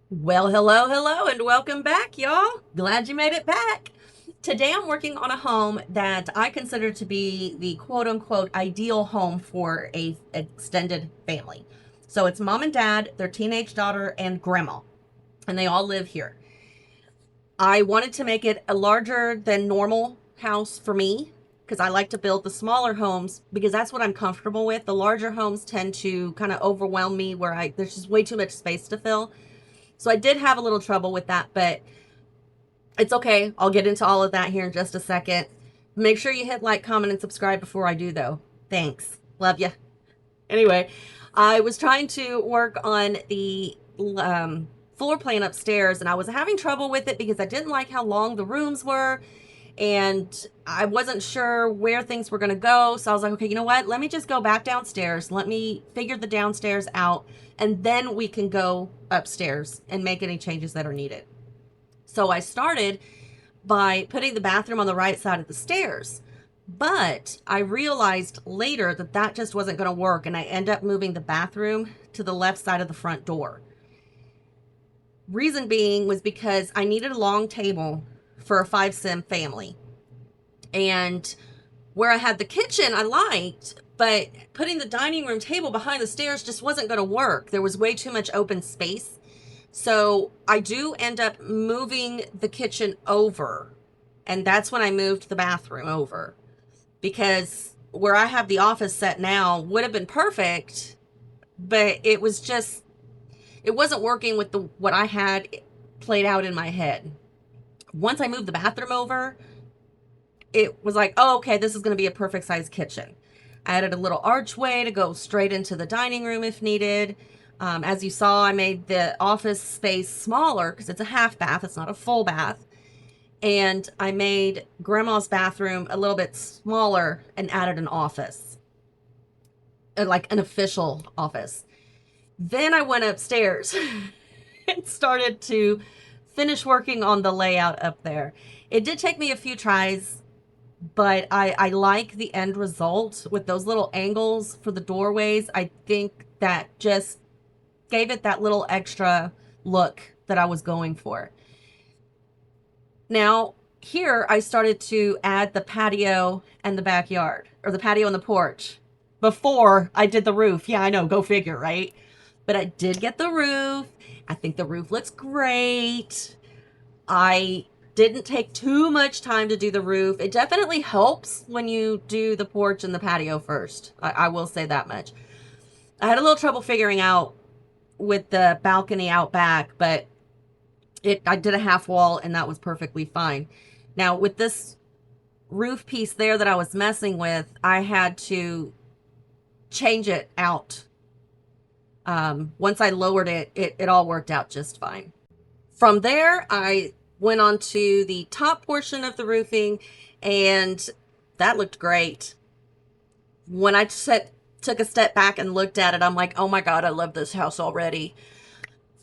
Well, hello, and welcome back, y'all. Glad you made it back. Today I'm working on a home that I consider to be the quote unquote ideal home for a extended family. So it's mom and dad, their teenage daughter, and grandma, and they all live here. I wanted to make it a larger than normal house for me because I like to build the smaller homes because that's what I'm comfortable with. The larger homes tend to kind of overwhelm me where I there's just way too much space to fill. So I did have a little trouble with that, but it's okay. I'll get into all of that here in just a second. Make sure you hit like, comment, and subscribe before I do, though. Thanks. Love you. Anyway, I was trying to work on the floor plan upstairs, and I was having trouble with it because I didn't like how long the rooms were, and I wasn't sure where things were going to go. So I was like, okay, you know what? Let me just go back downstairs. Let me figure the downstairs out, and then we can go upstairs and make any changes that are needed. So I started by putting the bathroom on the right side of the stairs. But I realized later that that just wasn't going to work, and I ended up moving the bathroom to the left side of the front door. Reason being was because I needed a long table for a 5 sim family. And where I had the kitchen, I liked, but putting the dining room table behind the stairs just wasn't going to work. There was way too much open space. So I do end up moving the kitchen over. And that's when I moved the bathroom over because where I have the office set now would have been perfect, but it wasn't working with the what I had played out in my head. Once I moved the bathroom over, it was like, oh, okay, this is going to be a perfect size kitchen. I added a little archway to go straight into the dining room if needed. As you saw, I made the office space smaller because it's a half bath, it's not a full bath. And I made grandma's bathroom a little bit smaller and added an office, like an official office. Then I went upstairs and started to finish working on the layout up there. It did take me a few tries, but I like the end result with those little angles for the doorways. I think that just gave it that little extra look that I was going for. Now, here I started to add the patio and the backyard, or the patio and the porch, before I did the roof. Yeah, I know, go figure, right? But I did get the roof. I think the roof looks great. I didn't take too much time to do the roof. It definitely helps when you do the porch and the patio first. I will say that much. I had a little trouble figuring out with the balcony out back, but I did a half wall and that was perfectly fine. Now with this roof piece there that I was messing with, I had to change it out. Once I lowered it, it all worked out just fine. From there, I went on to the top portion of the roofing, and that looked great. When I took a step back and looked at it, I'm like, oh my God, I love this house already.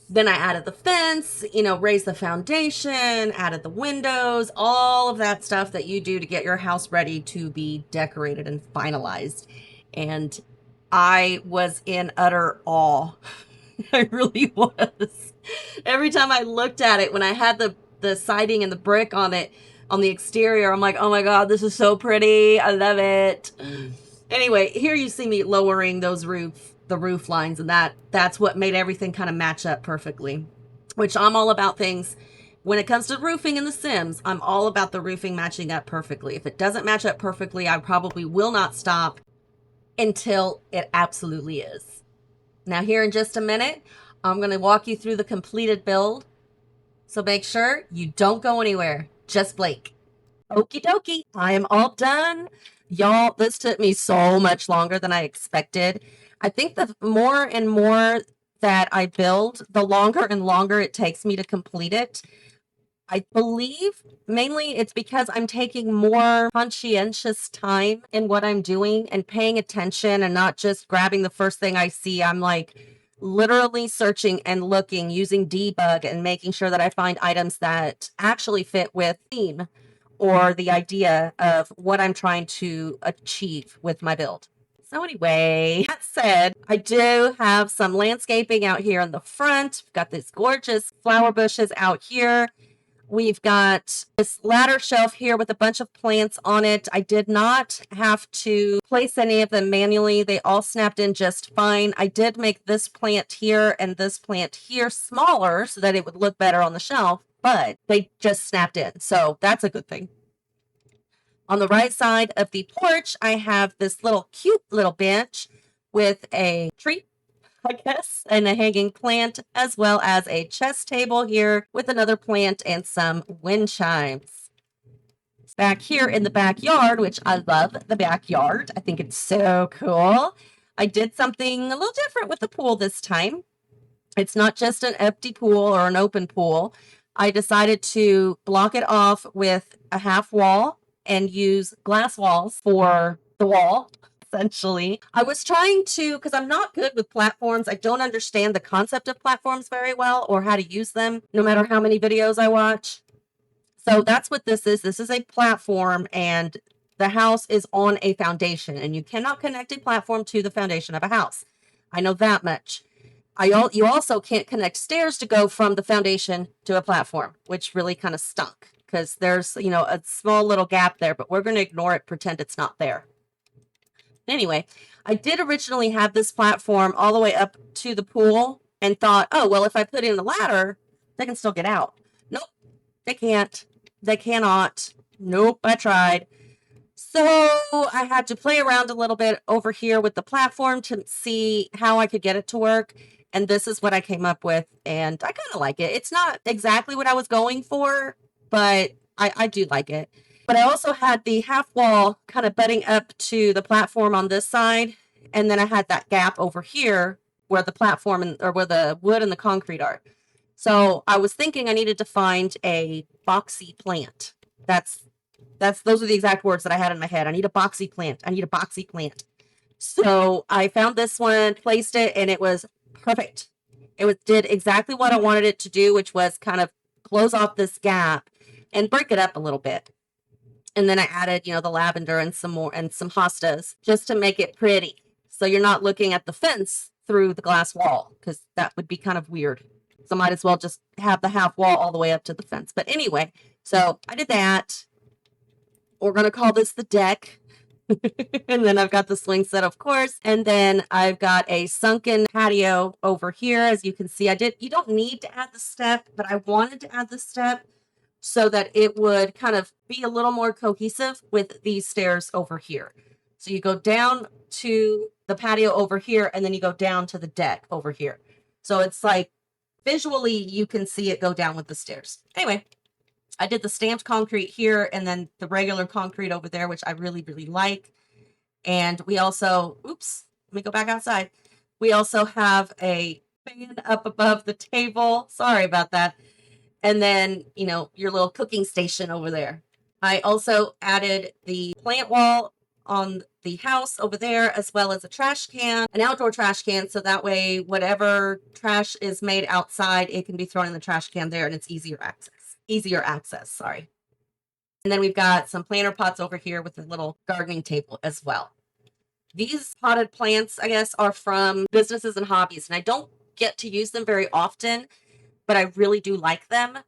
Then I added the fence, raised the foundation, added the windows, all of that stuff that you do to get your house ready to be decorated and finalized. And I was in utter awe. I really was. Every time I looked at it, when I had the siding and the brick on it, on the exterior, I'm like, oh my God, this is so pretty. I love it. Anyway, here you see me lowering the roof lines, and that's what made everything kind of match up perfectly, which I'm all about things. When it comes to roofing in The Sims, I'm all about the roofing matching up perfectly. If it doesn't match up perfectly, I probably will not stop until it absolutely is. Now here in just a minute, I'm going to walk you through the completed build. So make sure you don't go anywhere. Just Blake. Okie dokie. I am all done. Y'all, this took me so much longer than I expected. I think the more and more that I build, the longer and longer it takes me to complete it. I believe mainly it's because I'm taking more conscientious time in what I'm doing and paying attention and not just grabbing the first thing I see. I'm like literally searching and looking, using debug and making sure that I find items that actually fit with theme or the idea of what I'm trying to achieve with my build. So anyway, that said, I do have some landscaping out here in the front. We've got these gorgeous flower bushes out here. We've got this ladder shelf here with a bunch of plants on it. I did not have to place any of them manually. They all snapped in just fine. I did make this plant here and this plant here smaller so that it would look better on the shelf, but they just snapped in. So that's a good thing. On the right side of the porch, I have this little cute little bench with a tree, I guess, and a hanging plant, as well as a chess table here with another plant and some wind chimes. Back here in the backyard, which I love the backyard. I think it's so cool. I did something a little different with the pool this time. It's not just an empty pool or an open pool. I decided to block it off with a half wall and use glass walls for the wall, essentially. I was trying to, because I'm not good with platforms. I don't understand the concept of platforms very well or how to use them, no matter how many videos I watch. So that's what this is. This is a platform, and the house is on a foundation, and you cannot connect a platform to the foundation of a house. I know that much. You also can't connect stairs to go from the foundation to a platform, which really kind of stunk because there's, a small little gap there, but we're going to ignore it, pretend it's not there. Anyway, I did originally have this platform all the way up to the pool and thought, oh, well, if I put in a ladder, they can still get out. Nope, they can't. They cannot. Nope, I tried. So I had to play around a little bit over here with the platform to see how I could get it to work. And this is what I came up with, and I kind of like it. It's not exactly what I was going for, but I do like it. But I also had the half wall kind of butting up to the platform on this side, and then I had that gap over here where the platform or where the wood and the concrete are. So I was thinking I needed to find a boxy plant. Those are the exact words that I had in my head. I need a boxy plant. I need a boxy plant. So I found this one, placed it, and it was perfect. Did exactly what I wanted it to do, which was kind of close off this gap and break it up a little bit. And then I added, the lavender and some more and some hostas just to make it pretty. So you're not looking at the fence through the glass wall, because that would be kind of weird. So might as well just have the half wall all the way up to the fence. But anyway, so I did that. We're going to call this the deck. And then I've got the swing set, of course. And then I've got a sunken patio over here. As you can see, you don't need to add the step, but I wanted to add the step so that it would kind of be a little more cohesive with these stairs over here. So you go down to the patio over here, and then you go down to the deck over here. So it's like visually you can see it go down with the stairs. Anyway, I did the stamped concrete here and then the regular concrete over there, which I really, really like. And we also, oops, let me go back outside. We also have a fan up above the table. Sorry about that. And then, your little cooking station over there. I also added the plant wall on the house over there, as well as a trash can, an outdoor trash can. So that way, whatever trash is made outside, it can be thrown in the trash can there, and it's easier access, sorry. And then we've got some planter pots over here with a little gardening table as well. These potted plants, I guess, are from Businesses and Hobbies, and I don't get to use them very often, but I really do like them.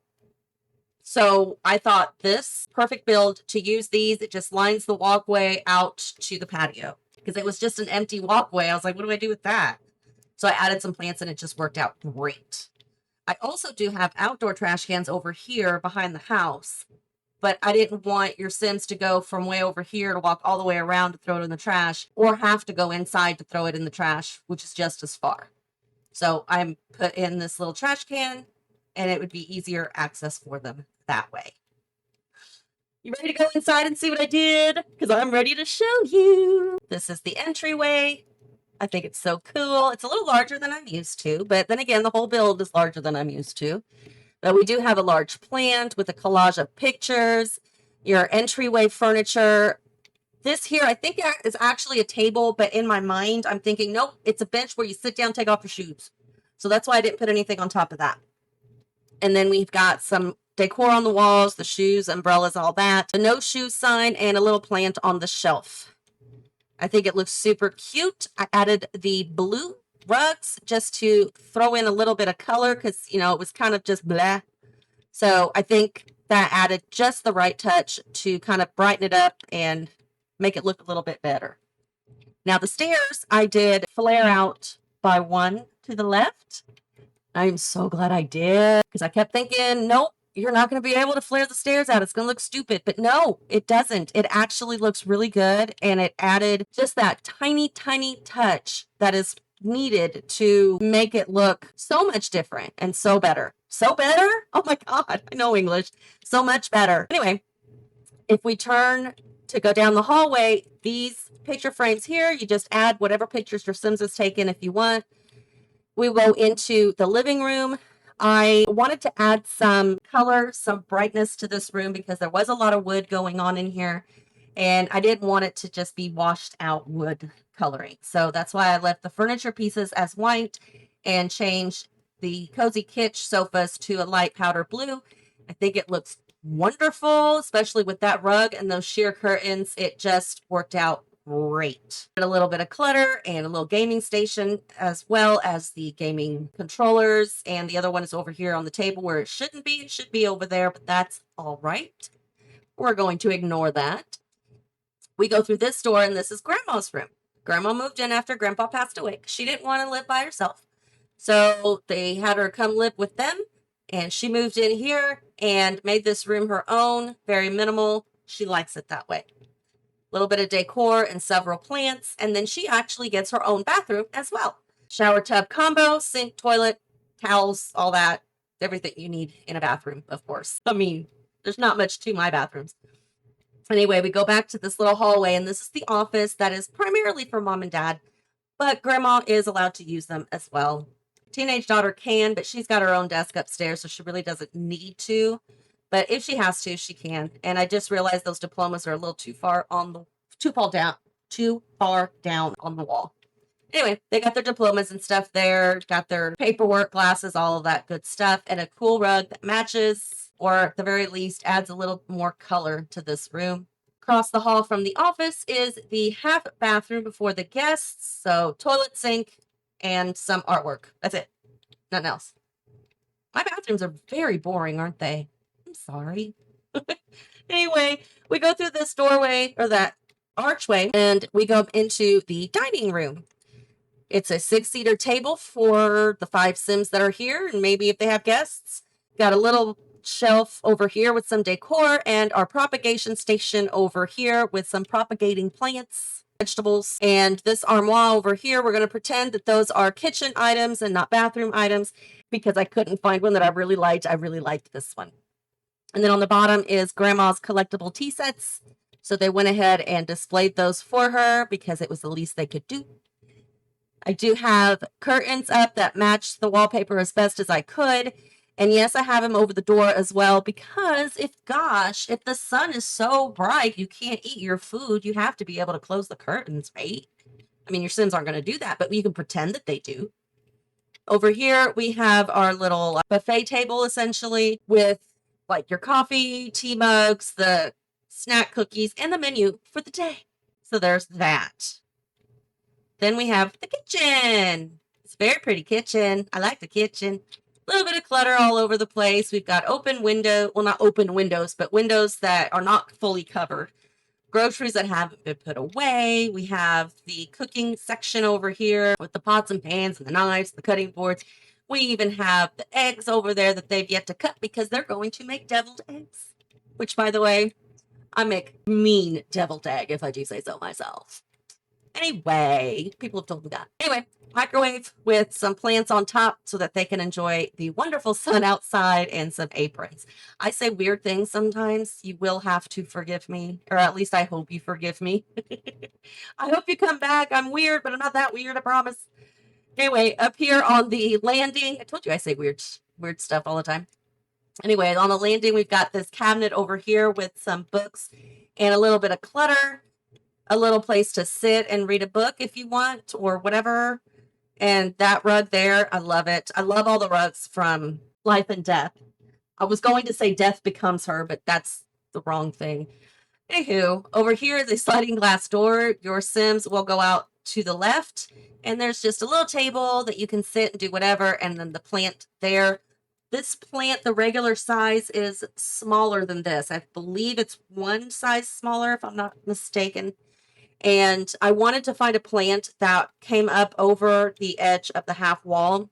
So I thought this perfect build to use these. It just lines the walkway out to the patio because it was just an empty walkway. I was like, what do I do with that? So I added some plants and it just worked out great. I also do have outdoor trash cans over here behind the house, but I didn't want your Sims to go from way over here to walk all the way around to throw it in the trash, or have to go inside to throw it in the trash, which is just as far. So I put in this little trash can, and it would be easier access for them that way. You ready to go inside and see what I did? Because I'm ready to show you. This is the entryway. I think it's so cool. It's a little larger than I'm used to, but then again, the whole build is larger than I'm used to. But we do have a large plant with a collage of pictures, your entryway furniture. This here, I think is actually a table, but in my mind, I'm thinking, nope, it's a bench where you sit down, take off your shoes. So that's why I didn't put anything on top of that. And then we've got some decor on the walls, the shoes, umbrellas, all that. A no shoes sign and a little plant on the shelf. I think it looks super cute. I added the blue rugs just to throw in a little bit of color because, you know, it was kind of just blah. So I think that added just the right touch to kind of brighten it up and make it look a little bit better. Now the stairs, I did flare out by one to the left. I'm so glad I did because I kept thinking, nope, you're not going to be able to flare the stairs out. It's going to look stupid. But no, it doesn't. It actually looks really good. And it added just that tiny, tiny touch that is needed to make it look so much different and so better. So better? Oh my God, I know English. So much better. Anyway, if we turn to go down the hallway, these picture frames here, you just add whatever pictures your Sims has taken if you want. We go into the living room. I wanted to add some color, some brightness to this room because there was a lot of wood going on in here. And I didn't want it to just be washed out wood coloring. So that's why I left the furniture pieces as white and changed the cozy kitsch sofas to a light powder blue. I think it looks wonderful, especially with that rug and those sheer curtains. It just worked out great. A little bit of clutter and a little gaming station, as well as the gaming controllers. And the other one is over here on the table where it shouldn't be. It should be over there, but that's all right. We're going to ignore that. We go through this door, and this is Grandma's room. Grandma moved in after Grandpa passed away. She didn't want to live by herself. So they had her come live with them, and she moved in here and made this room her own, very minimal. She likes it that way. A little bit of decor and several plants, and then she actually gets her own bathroom as well. Shower tub combo, sink, toilet, towels, all that. Everything you need in a bathroom, of course. I mean, there's not much to my bathrooms. Anyway, we go back to this little hallway, and this is the office that is primarily for mom and dad, but grandma is allowed to use them as well. Teenage daughter can, but she's got her own desk upstairs, so she really doesn't need to. But if she has to, she can. And I just realized those diplomas are a little too far down on the wall. Anyway, they got their diplomas and stuff there, got their paperwork, glasses, all of that good stuff, and a cool rug that matches, or at the very least adds a little more color to this room. Across the hall from the office is the half bathroom before the guests. So toilet, sink, and some artwork. That's it. Nothing else. My bathrooms are very boring, aren't they? I'm sorry. Anyway, we go through this doorway, or that archway, and we go into the dining room. It's a 6-seater table for the 5 Sims that are here, and maybe if they have guests. Got a little shelf over here with some decor, and our propagation station over here with some propagating plants, vegetables, and this armoire over here. We're going to pretend that those are kitchen items and not bathroom items because I couldn't find one that I really liked. I really liked this one. And then on the bottom is Grandma's collectible tea sets. So they went ahead and displayed those for her because it was the least they could do. I do have curtains up that match the wallpaper as best as I could. And yes, I have them over the door as well because if the sun is so bright, you can't eat your food. You have to be able to close the curtains, right? I mean, your Sims aren't going to do that, but you can pretend that they do. Over here, we have our little buffet table, essentially, with like your coffee, tea mugs, the snack cookies, and the menu for the day. So there's that. Then we have the kitchen. It's a very pretty kitchen. I like the kitchen. A little bit of clutter all over the place. We've got open window, well, not open windows, but windows that are not fully covered. Groceries that haven't been put away. We have the cooking section over here with the pots and pans and the knives, the cutting boards. We even have the eggs over there that they've yet to cut because they're going to make deviled eggs. Which, by the way, I make mean deviled egg if I do say so myself. Anyway, people have told me that. Anyway, microwave with some plants on top so that they can enjoy the wonderful sun outside and some aprons. I say weird things sometimes. You will have to forgive me, or at least I hope you forgive me. I hope you come back. I'm weird, but I'm not that weird, I promise. Anyway, up here on the landing, I told you I say weird stuff all the time. Anyway, on the landing, we've got this cabinet over here with some books and a little bit of clutter. A little place to sit and read a book if you want or whatever. And that rug there, I love it. I love all the rugs from Life and Death. I was going to say Death Becomes Her, but that's the wrong thing. Anywho, over here is a sliding glass door. Your Sims will go out to the left, and there's just a little table that you can sit and do whatever, and then the plant there. This plant, the regular size, is smaller than this. I believe it's one size smaller, if I'm not mistaken. And I wanted to find a plant that came up over the edge of the half wall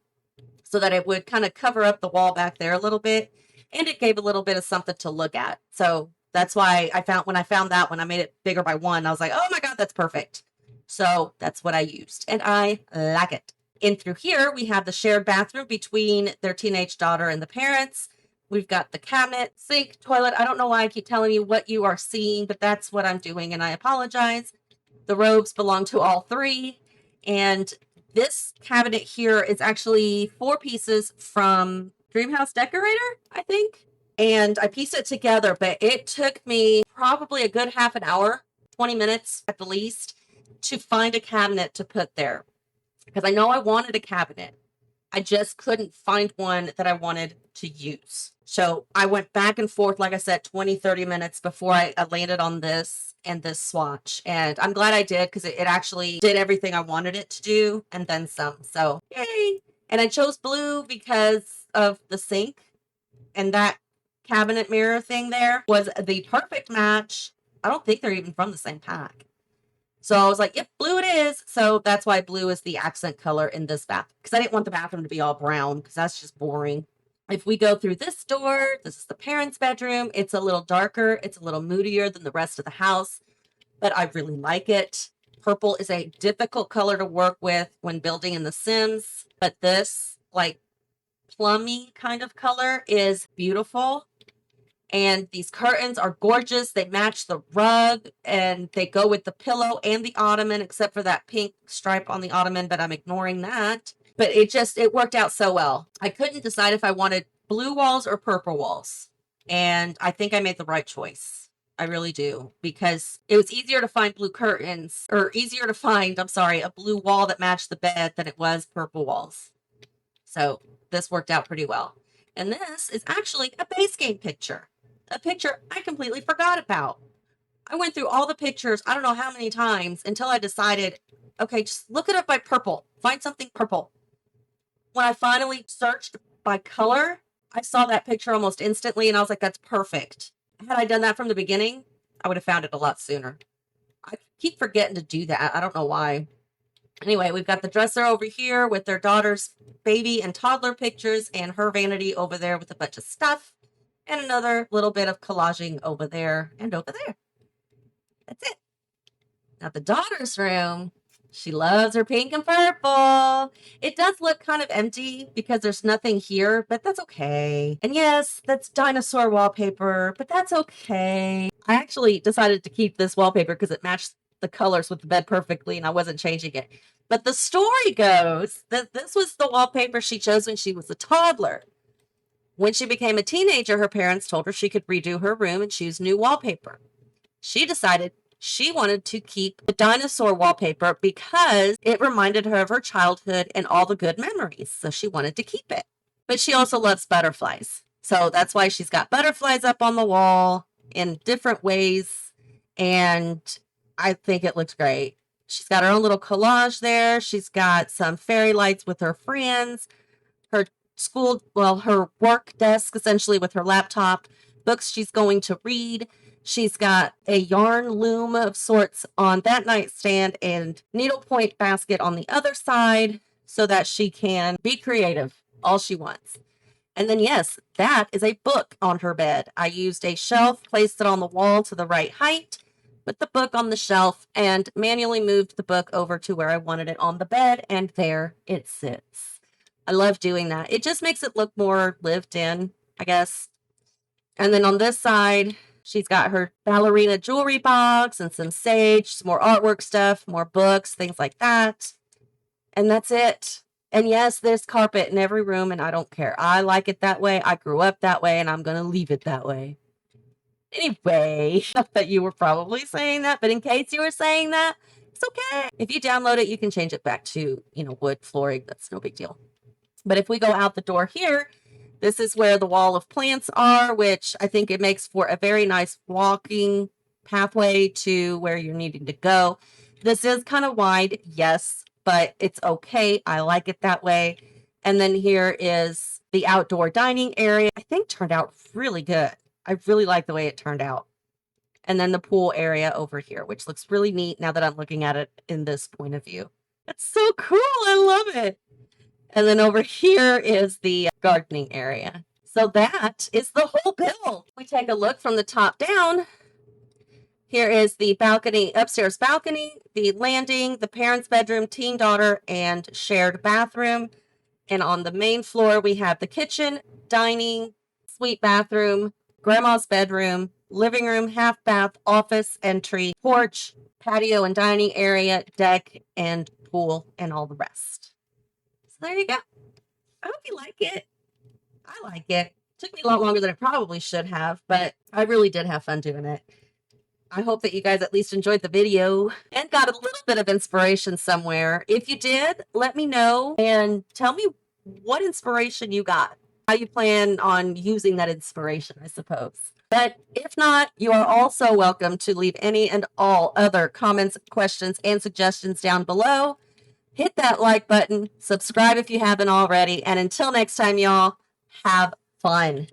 so that it would kind of cover up the wall back there a little bit, and it gave a little bit of something to look at. So that's why when I found that one, I made it bigger by one. I was like, oh my God, that's perfect. So that's what I used, and I like it. In through here, we have the shared bathroom between their teenage daughter and the parents. We've got the cabinet, sink, toilet. I don't know why I keep telling you what you are seeing, but that's what I'm doing, and I apologize. The robes belong to all three. And this cabinet here is actually 4 pieces from Dreamhouse Decorator, I think. And I pieced it together, but it took me probably a good half an hour, 20 minutes at the least, to find a cabinet to put there. Because I know I wanted a cabinet. I just couldn't find one that I wanted to use. So I went back and forth, like I said, 20, 30 minutes before I landed on this and this swatch. And I'm glad I did, because it actually did everything I wanted it to do and then some. So yay. And I chose blue because of the sink, and that cabinet mirror thing there was the perfect match. I don't think they're even from the same pack. So I was like, yep, blue it is. So that's why blue is the accent color in this bathroom, because I didn't want the bathroom to be all brown, because that's just boring. If we go through this door, this is the parents' bedroom. It's a little darker. It's a little moodier than the rest of the house, but I really like it. Purple is a difficult color to work with when building in The Sims, but this like plummy kind of color is beautiful. And these curtains are gorgeous. They match the rug, and they go with the pillow and the ottoman, except for that pink stripe on the ottoman, but I'm ignoring that. But it worked out so well. I couldn't decide if I wanted blue walls or purple walls. And I think I made the right choice. I really do, because it was easier to find blue curtains, or easier to find, I'm sorry, a blue wall that matched the bed than it was purple walls. So this worked out pretty well. And this is actually a base game picture. A picture I completely forgot about. I went through all the pictures, I don't know how many times, until I decided, okay, just look it up by purple. Find something purple. When I finally searched by color, I saw that picture almost instantly, and I was like, that's perfect. Had I done that from the beginning, I would have found it a lot sooner. I keep forgetting to do that. I don't know why. Anyway, we've got the dresser over here with their daughter's baby and toddler pictures, and her vanity over there with a bunch of stuff. And another little bit of collaging over there and over there. That's it. Now the daughter's room, she loves her pink and purple. It does look kind of empty because there's nothing here, but that's okay. And yes, that's dinosaur wallpaper, but that's okay. I actually decided to keep this wallpaper because it matched the colors with the bed perfectly, and I wasn't changing it. But the story goes that this was the wallpaper she chose when she was a toddler. When she became a teenager, her parents told her she could redo her room and choose new wallpaper. She decided she wanted to keep the dinosaur wallpaper because it reminded her of her childhood and all the good memories, so she wanted to keep it. But she also loves butterflies, so that's why she's got butterflies up on the wall in different ways, and I think it looks great. She's got her own little collage there. She's got some fairy lights with her friends, her her work desk, essentially, with her laptop, books she's going to read. She's got a yarn loom of sorts on that nightstand and needlepoint basket on the other side so that she can be creative all she wants. And then, yes, that is a book on her bed. I used a shelf, placed it on the wall to the right height, put the book on the shelf, and manually moved the book over to where I wanted it on the bed, and there it sits. I love doing that. It just makes it look more lived in, I guess. And then on this side, she's got her ballerina jewelry box and some sage, some more artwork stuff, more books, things like that. And that's it. And yes, there's carpet in every room, and I don't care. I like it that way. I grew up that way, and I'm going to leave it that way. Anyway, not that you were probably saying that, but in case you were saying that, it's okay. If you download it, you can change it back to, wood flooring. That's no big deal. But if we go out the door here, this is where the wall of plants are, which I think it makes for a very nice walking pathway to where you're needing to go. This is kind of wide, yes, but it's okay. I like it that way. And then here is the outdoor dining area. I think turned out really good. I really like the way it turned out. And then the pool area over here, which looks really neat now that I'm looking at it in this point of view. It's so cool. I love it. And then over here is the gardening area. So that is the whole build. We take a look from the top down. Here is the balcony, upstairs balcony, the landing, the parents' bedroom, teen daughter, and shared bathroom. And on the main floor, we have the kitchen, dining, suite bathroom, grandma's bedroom, living room, half bath, office, entry, porch, patio and dining area, deck, and pool, and all the rest. So there you go. I hope you like it. I like it. Took me a lot longer than it probably should have, but I really did have fun doing it. I hope that you guys at least enjoyed the video and got a little bit of inspiration somewhere. If you did, let me know and tell me what inspiration you got, how you plan on using that inspiration, I suppose. But if not, you are also welcome to leave any and all other comments, questions, and suggestions down below. Hit that like button, subscribe if you haven't already, and until next time, y'all, have fun.